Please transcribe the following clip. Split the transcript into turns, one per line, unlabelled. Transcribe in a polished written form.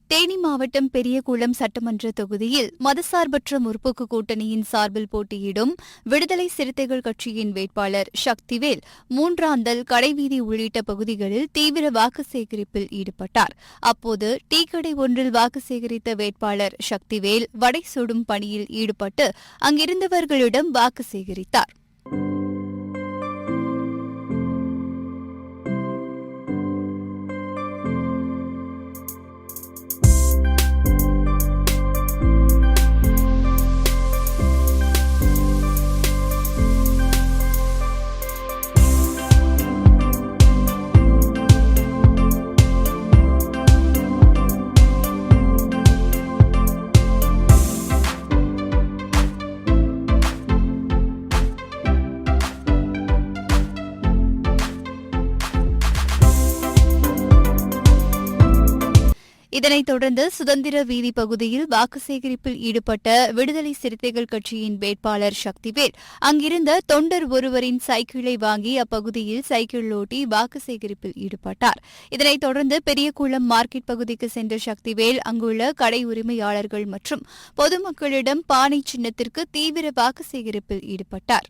தேனி மாவட்டம் பெரியகுளம் சட்டமன்ற தொகுதியில் மதசார்பற்ற முற்போக்கு கூட்டணியின் சார்பில் போட்டியிடும் விடுதலை சிறுத்தைகள் கட்சியின் வேட்பாளர் சக்திவேல் மூன்றாந்தல் கடைவீதி உள்ளிட்ட பகுதிகளில் தீவிர வாக்கு சேகரிப்பில் ஈடுபட்டார். அப்போது டீக்கடை ஒன்றில் வாக்கு சேகரித்த வேட்பாளர் சக்திவேல் வடை சுடும் பணியில் ஈடுபட்டு அங்கிருந்தவர்களிடம் வாக்கு சேகரித்தார். இதனைத் தொடர்ந்து சுதந்திர வீதி பகுதியில் வாக்கு சேகரிப்பில் ஈடுபட்ட விடுதலை சிறுத்தைகள் கட்சியின் வேட்பாளர் சக்திவேல் அங்கிருந்த தொண்டர் ஒருவரின் சைக்கிளை வாங்கி அப்பகுதியில் சைக்கிள் ஓட்டி வாக்கு சேகரிப்பில் ஈடுபட்டார். இதனைத் தொடர்ந்து பெரியகுளம் மார்க்கெட் பகுதிக்கு சென்ற சக்திவேல் அங்குள்ள கடை உரிமையாளர்கள் மற்றும் பொதுமக்களிடம் பானை சின்னத்திற்கு தீவிர வாக்கு சேகரிப்பில் ஈடுபட்டார்.